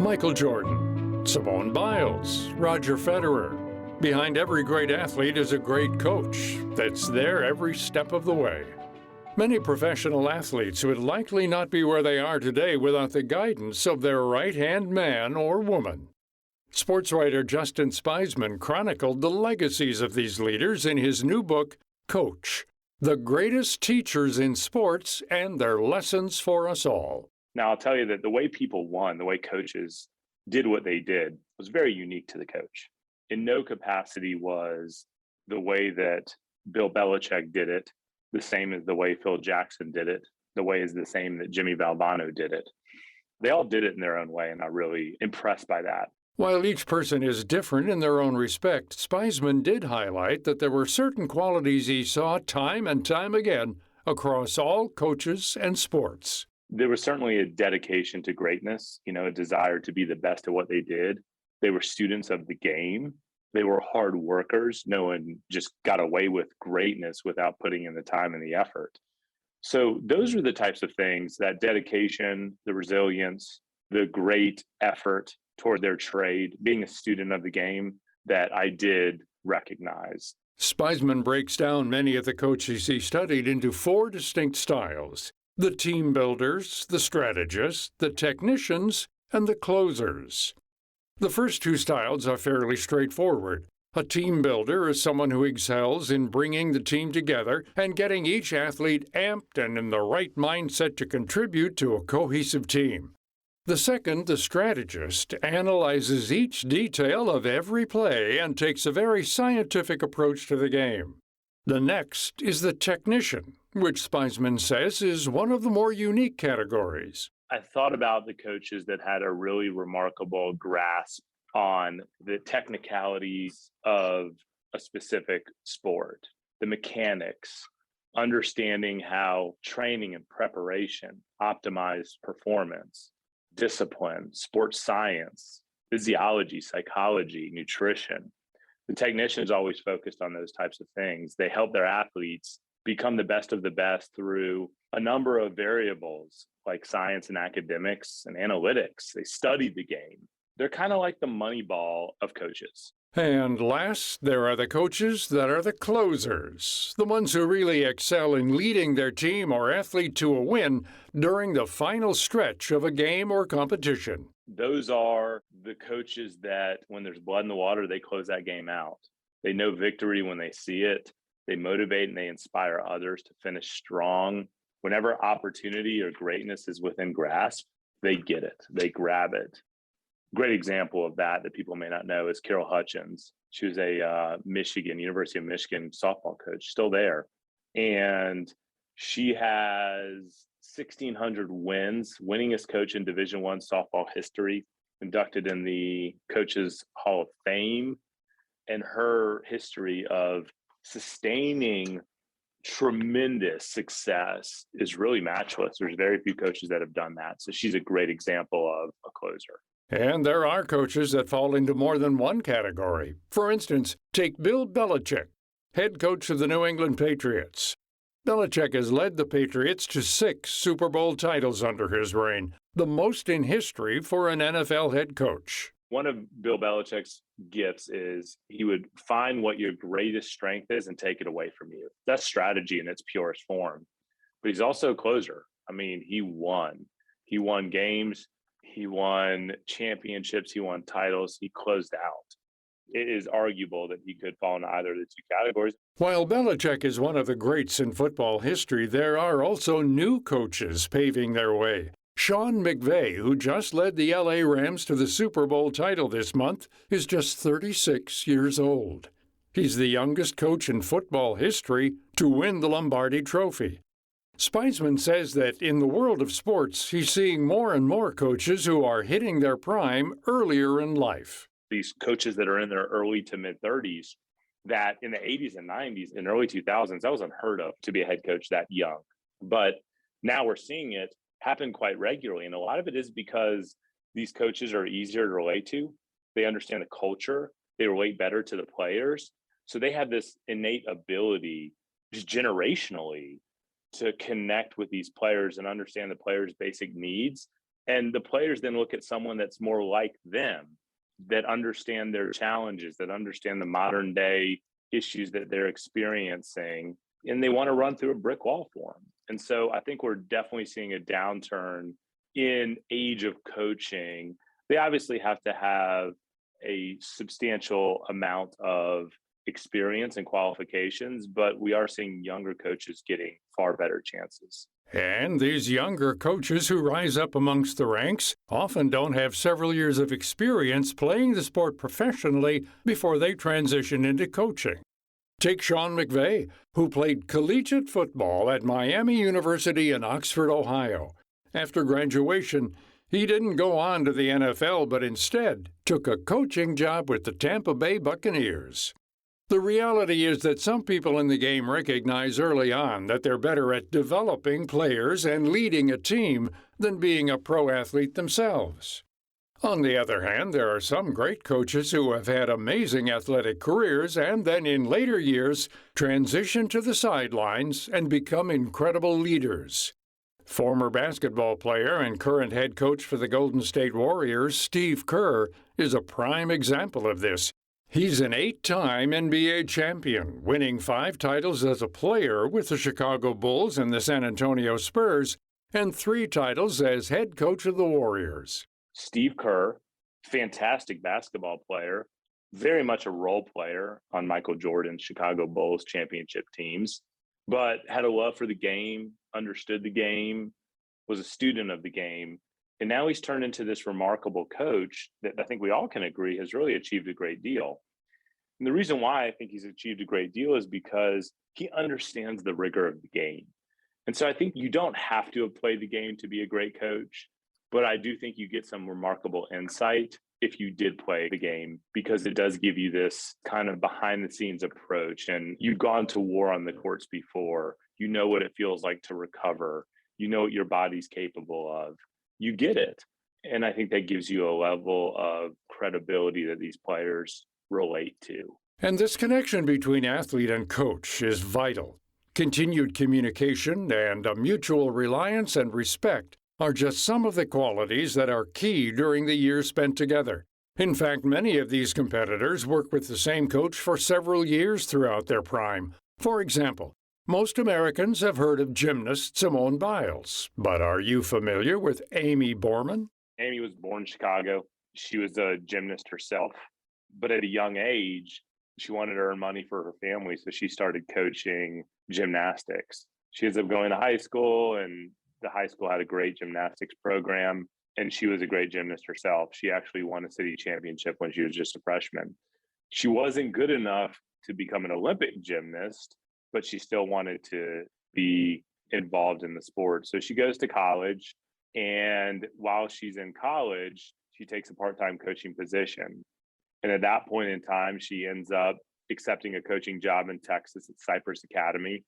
Michael Jordan, Simone Biles, Roger Federer. Behind every great athlete is a great coach that's there every step of the way. Many professional athletes would likely not be where they are today without the guidance of their right-hand man or woman. Sports writer Justin Spiesman chronicled the legacies of these leaders in his new book, Coach: The Greatest Teachers in Sports and Their Lessons for Us All. Now, I'll tell you that the way people won, the way coaches did what they did, was very unique to the coach. In no capacity was the way that Bill Belichick did it the same as the way Phil Jackson did it, the way is the same that Jimmy Valvano did it. They all did it in their own way, and I'm really impressed by that. While each person is different in their own respect, Spiesman did highlight that there were certain qualities he saw time and time again across all coaches and sports. There was certainly a dedication to greatness, a desire to be the best at what they did. They were students of the game. They were hard workers. No one just got away with greatness without putting in the time and the effort. So those are the types of things, that dedication, the resilience, the great effort toward their trade, being a student of the game, that I did recognize. Spiesman breaks down many of the coaches he studied into 4 distinct styles: the team builders, the strategists, the technicians, and the closers. The first 2 styles are fairly straightforward. A team builder is someone who excels in bringing the team together and getting each athlete amped and in the right mindset to contribute to a cohesive team. The second, the strategist, analyzes each detail of every play and takes a very scientific approach to the game. The next is the technician, which Spiesman says is one of the more unique categories. I thought about the coaches that had a really remarkable grasp on the technicalities of a specific sport, the mechanics, understanding how training and preparation optimize performance, discipline, sports science, physiology, psychology, nutrition. The technician is always focused on those types of things. They help their athletes become the best of the best through a number of variables like science and academics and analytics. They study the game. They're kind of like the Moneyball of coaches. And last, there are the coaches that are the closers, the ones who really excel in leading their team or athlete to a win during the final stretch of a game or competition. Those are the coaches that when there's blood in the water, they close that game out. They know victory when they see it. They motivate and they inspire others to finish strong. Whenever opportunity or greatness is within grasp, they get it. They grab it. Great example of that people may not know is Carol Hutchins. She was a University of Michigan softball coach, still there. And she has 1,600 wins, winningest coach in Division I softball history, inducted in the Coaches Hall of Fame. And her history of sustaining tremendous success is really matchless. There's very few coaches that have done that. So she's a great example of a closer. And there are coaches that fall into more than one category. For instance, take Bill Belichick, head coach of the New England Patriots. Belichick has led the Patriots to 6 Super Bowl titles under his reign, the most in history for an NFL head coach. One of Bill Belichick's gifts is he would find what your greatest strength is and take it away from you. That's strategy in its purest form. But he's also a closer. I mean, he won. He won games. He won championships. He won titles. He closed out. It is arguable that he could fall in either of the 2 categories. While Belichick is one of the greats in football history, there are also new coaches paving their way. Sean Mcvay, who just led the LA Rams to the Super Bowl title this month, is just 36 years old. He's the youngest coach in football history to win the Lombardi Trophy. Spiesman says that in the world of sports, he's seeing more and more coaches who are hitting their prime earlier in life. These coaches that are in their early to mid-30s, that in the 80s and 90s and early 2000s, that was unheard of to be a head coach that young. But now we're seeing it happen quite regularly. And a lot of it is because these coaches are easier to relate to. They understand the culture. They relate better to the players. So they have this innate ability, just generationally, to connect with these players and understand the players' basic needs And the players then look at someone that's more like them, that understand their challenges, that understand the modern day issues that they're experiencing, and they want to run through a brick wall for them. And so I think we're definitely seeing a downturn in age of coaching. They obviously have to have a substantial amount of experience and qualifications, but we are seeing younger coaches getting far better chances. And these younger coaches who rise up amongst the ranks often don't have several years of experience playing the sport professionally before they transition into coaching. Take Sean Mcvay, who played collegiate football at Miami University in Oxford, Ohio. After graduation, he didn't go on to the NFL, but instead took a coaching job with the Tampa Bay Buccaneers. The reality is that some people in the game recognize early on that they're better at developing players and leading a team than being a pro athlete themselves. On the other hand, there are some great coaches who have had amazing athletic careers and then in later years transition to the sidelines and become incredible leaders. Former basketball player and current head coach for the Golden State Warriors, Steve Kerr, is a prime example of this. He's an 8-time NBA champion, winning 5 titles as a player with the Chicago Bulls and the San Antonio Spurs, and 3 titles as head coach of the Warriors. Steve Kerr, fantastic basketball player, very much a role player on Michael Jordan's Chicago Bulls championship teams, but had a love for the game, understood the game, was a student of the game. And now he's turned into this remarkable coach that I think we all can agree has really achieved a great deal. And the reason why I think he's achieved a great deal is because he understands the rigor of the game. And so I think you don't have to have played the game to be a great coach, but I do think you get some remarkable insight if you did play the game, because it does give you this kind of behind the scenes approach. And you've gone to war on the courts before. You know what it feels like to recover. You know what your body's capable of. You get it. And I think that gives you a level of credibility that these players relate to. And this connection between athlete and coach is vital. Continued communication and a mutual reliance and respect are just some of the qualities that are key during the years spent together. In fact, many of these competitors work with the same coach for several years throughout their prime. For example, most Americans have heard of gymnast Simone Biles, but are you familiar with Amy Borman? Amy was born in Chicago. She was a gymnast herself, but at a young age, she wanted to earn money for her family, so she started coaching gymnastics. She ends up going to high school, and the high school had a great gymnastics program, and she was a great gymnast herself. She actually won a city championship when she was just a freshman. She wasn't good enough to become an Olympic gymnast, but she still wanted to be involved in the sport. So she goes to college, and while she's in college, she takes a part-time coaching position. And at that point in time, she ends up accepting a coaching job in Texas at Cypress Academy,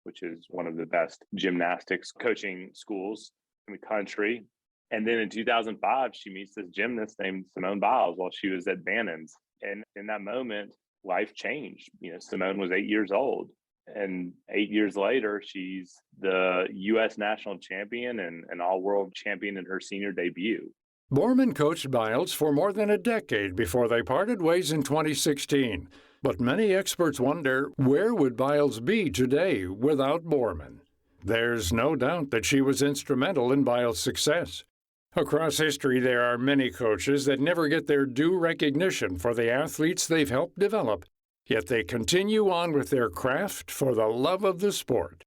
which is one of the best gymnastics coaching schools in the country. And then in 2005, she meets this gymnast named Simone Biles while she was at Bannon's. And in that moment, life changed. Simone was 8 years old. And 8 years later, she's the U.S. national champion and an all-world champion in her senior debut. Borman coached Biles for more than a decade before they parted ways in 2016. But many experts wonder, where would Biles be today without Borman? There's no doubt that she was instrumental in Biles' success. Across history, there are many coaches that never get their due recognition for the athletes they've helped develop, yet they continue on with their craft for the love of the sport.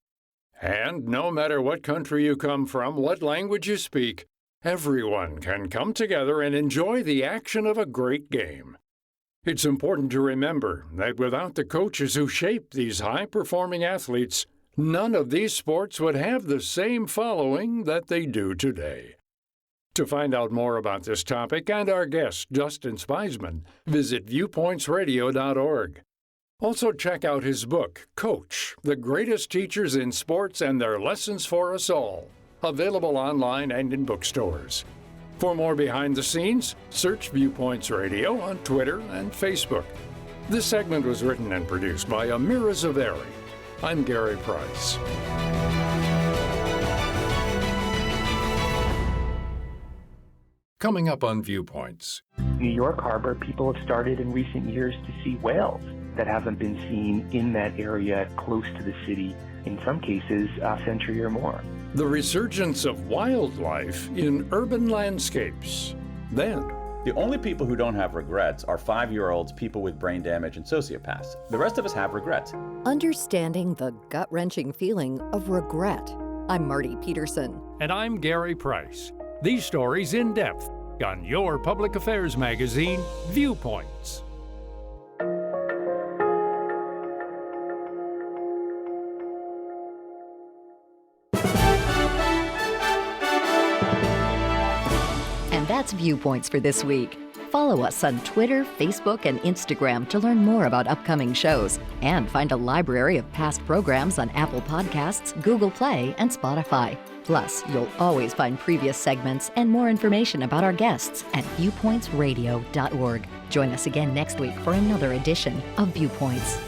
And no matter what country you come from, what language you speak, everyone can come together and enjoy the action of a great game. It's important to remember that without the coaches who shape these high-performing athletes, none of these sports would have the same following that they do today. To find out more about this topic and our guest, Justin Speisman, visit viewpointsradio.org. Also check out his book, Coach, The Greatest Teachers in Sports and Their Lessons for Us All, available online and in bookstores. For more behind the scenes, search Viewpoints Radio on Twitter and Facebook. This segment was written and produced by Amira Zaveri. I'm Gary Price. coming up on Viewpoints. New York Harbor, people have started in recent years to see whales that haven't been seen in that area close to the city, in some cases a century or more. The resurgence of wildlife in urban landscapes. Then, the only people who don't have regrets are 5-year-olds, people with brain damage, and sociopaths. The rest of us have regrets. Understanding the gut-wrenching feeling of regret. I'm Marty Peterson. And I'm Gary Price. These stories in depth on your public affairs magazine, Viewpoints. And that's Viewpoints for this week. Follow us on Twitter, Facebook, and Instagram to learn more about upcoming shows and find a library of past programs on Apple Podcasts, Google Play, and Spotify. Plus, you'll always find previous segments and more information about our guests at viewpointsradio.org. Join us again next week for another edition of Viewpoints.